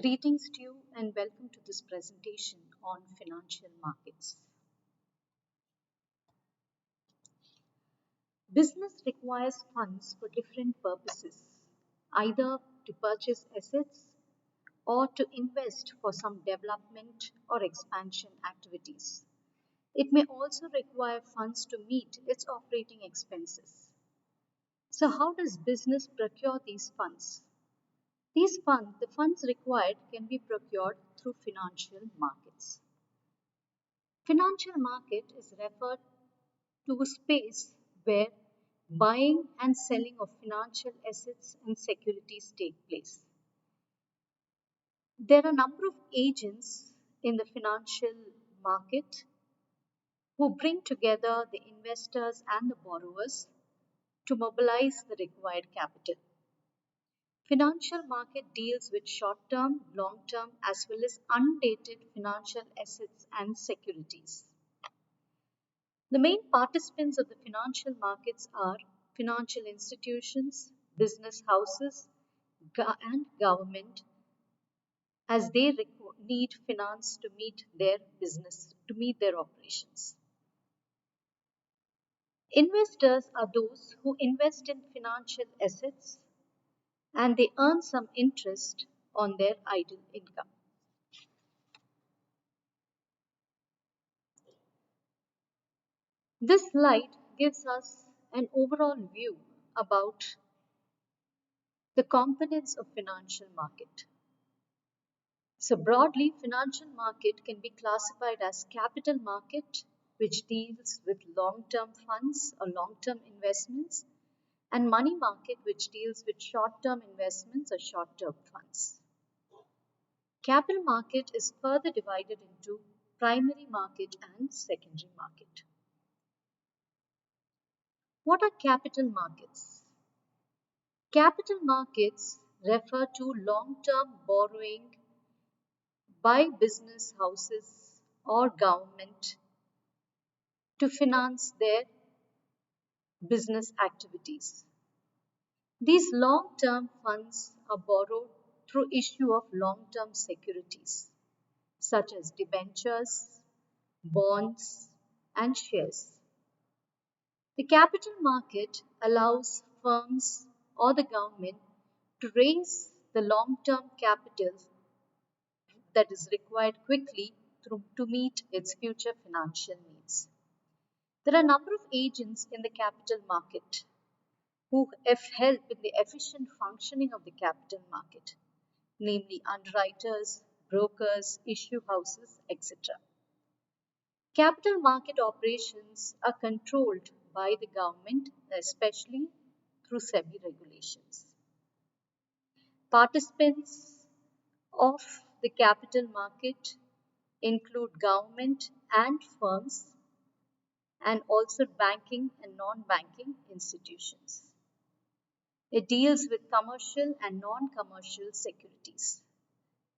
Greetings to you and welcome to this presentation on financial markets. Business requires funds for different purposes, either to purchase assets or to invest for some development or expansion activities. It may also require funds to meet its operating expenses. So, how does business procure these funds? The funds required can be procured through financial markets. Financial market is referred to a space where buying and selling of financial assets and securities take place. There are a number of agents in the financial market who bring together the investors and the borrowers to mobilize the required capital. Financial market deals with short-term, long-term as well as undated financial assets and securities. The main participants of the financial markets are financial institutions, business houses, and government as they need finance to meet their operations. Investors are those who invest in financial assets and they earn some interest on their idle income. This slide gives us an overall view about the components of financial market. So broadly, financial market can be classified as capital market, which deals with long-term funds or long-term investments, and money market, which deals with short-term investments or short-term funds. Capital market is further divided into primary market and secondary market. What are capital markets? Capital markets refer to long-term borrowing by business houses or government to finance their business activities. These long-term funds are borrowed through issue of long-term securities such as debentures, bonds, and shares. The capital market allows firms or the government to raise the long-term capital that is required quickly to meet its future financial needs. There are a number of agents in the capital market who help in the efficient functioning of the capital market, namely underwriters, brokers, issue houses, etc. Capital market operations are controlled by the government, especially through SEBI regulations. Participants of the capital market include government and firms and also banking and non-banking institutions. It deals with commercial and non-commercial securities.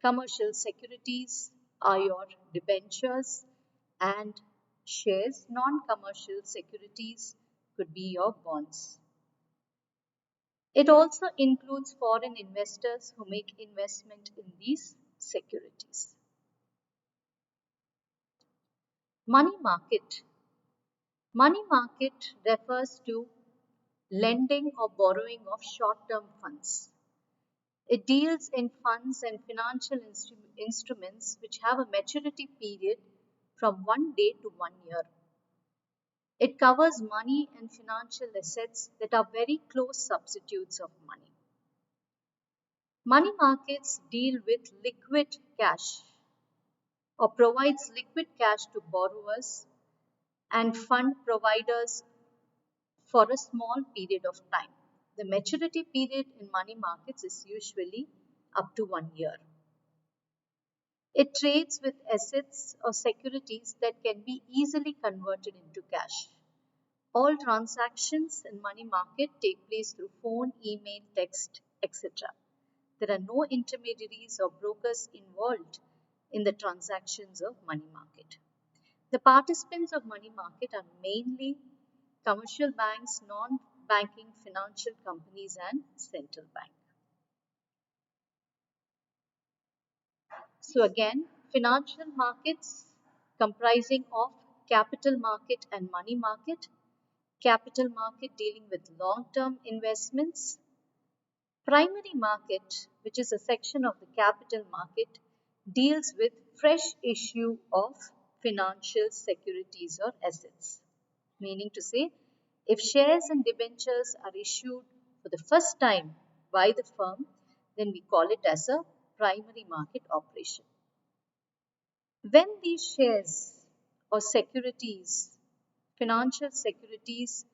Commercial securities are your debentures and shares. Non-commercial securities could be your bonds. It also includes foreign investors who make investment in these securities. Money market. Money market refers to lending or borrowing of short-term funds. It deals in funds and financial instruments which have a maturity period from 1 day to 1 year. It covers money and financial assets that are very close substitutes of money. Money markets deal with liquid cash or provides liquid cash to borrowers and fund providers for a small period of time. The maturity period in money markets is usually up to 1 year. It trades with assets or securities that can be easily converted into cash. All transactions in money market take place through phone, email, text, etc. There are no intermediaries or brokers involved in the transactions of money market. The participants of money market are mainly commercial banks, non-banking financial companies, and central bank. So again, financial markets comprising of capital market and money market. Capital market dealing with long-term investments. Primary market, which is a section of the capital market, deals with fresh issue of financial securities or assets. Meaning to say, if shares and debentures are issued for the first time by the firm, then we call it as a primary market operation. When these shares or securities, financial securities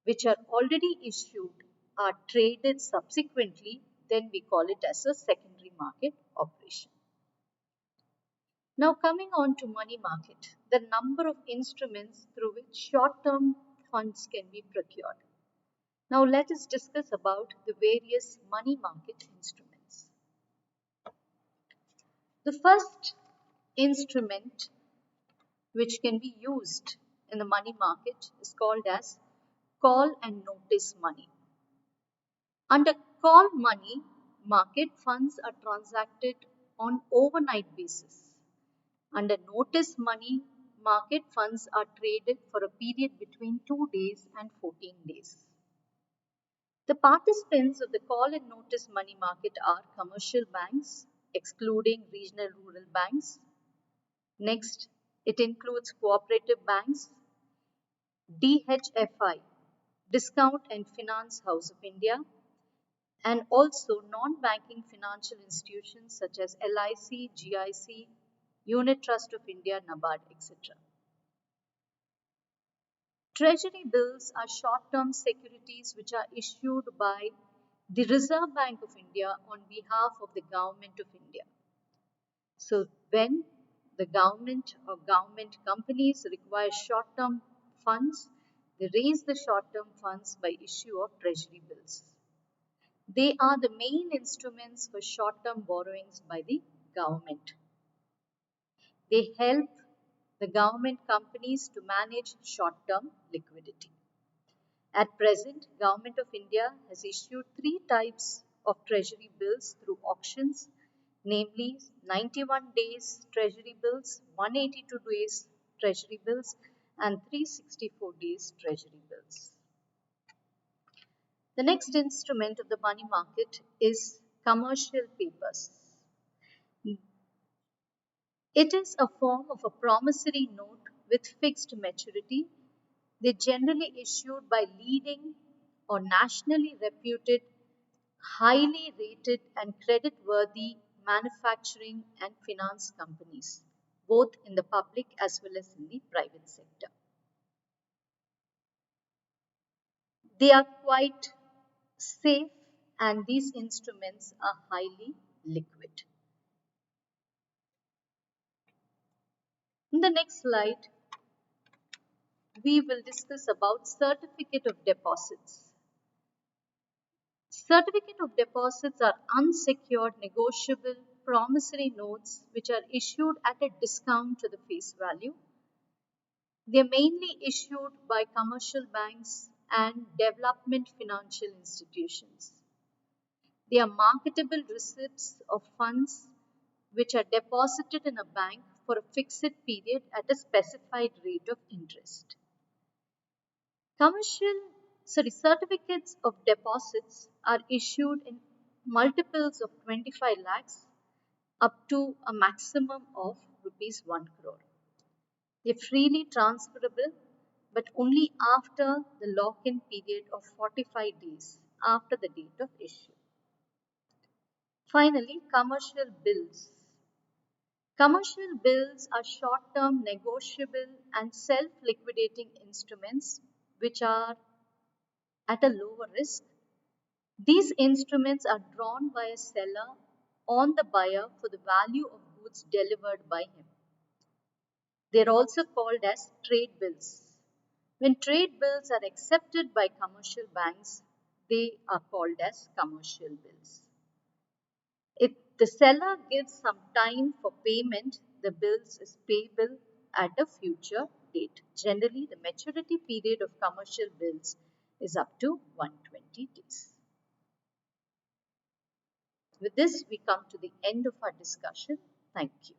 which are already issued are traded subsequently, then we call it as a secondary market operation. Now coming on to money market, the number of instruments through which short-term funds can be procured. Now let us discuss about the various money market instruments. The first instrument which can be used in the money market is called as call and notice money. Under call money market, funds are transacted on overnight basis. Under notice money market, funds are traded for a period between 2 days and 14 days. The participants of the call and notice money market are commercial banks, excluding regional rural banks. Next, it includes cooperative banks, DHFI, Discount and Finance House of India, and also non-banking financial institutions such as LIC, GIC, Unit Trust of India, NABARD, etc. Treasury bills are short-term securities which are issued by the Reserve Bank of India on behalf of the Government of India. So when the government or government companies require short-term funds, they raise the short-term funds by issue of treasury bills. They are the main instruments for short-term borrowings by the government. They help the government companies to manage short-term liquidity. At present, Government of India has issued 3 types of treasury bills through auctions, namely 91 days treasury bills, 182 days treasury bills, and 364 days treasury bills. The next instrument of the money market is commercial papers. It is a form of a promissory note with fixed maturity. They generally issued by leading or nationally reputed, highly rated and credit-worthy manufacturing and finance companies, both in the public as well as in the private sector. They are quite safe and these instruments are highly liquid. In the next slide, we will discuss about certificate of deposits. Certificate of deposits are unsecured, negotiable, promissory notes which are issued at a discount to the face value. They are mainly issued by commercial banks and development financial institutions. They are marketable receipts of funds which are deposited in a bank for a fixed period at a specified rate of interest. Certificates of deposits are issued in multiples of 25 lakhs up to a maximum of rupees 1 crore. They are freely transferable but only after the lock-in period of 45 days after the date of issue. Finally, commercial bills. Commercial bills are short-term, negotiable and self-liquidating instruments which are at a lower risk. These instruments are drawn by a seller on the buyer for the value of goods delivered by him. They are also called as trade bills. When trade bills are accepted by commercial banks, they are called as commercial bills. If the seller gives some time for payment, the bills is payable at a future date. Generally, the maturity period of commercial bills is up to 120 days. With this, we come to the end of our discussion. Thank you.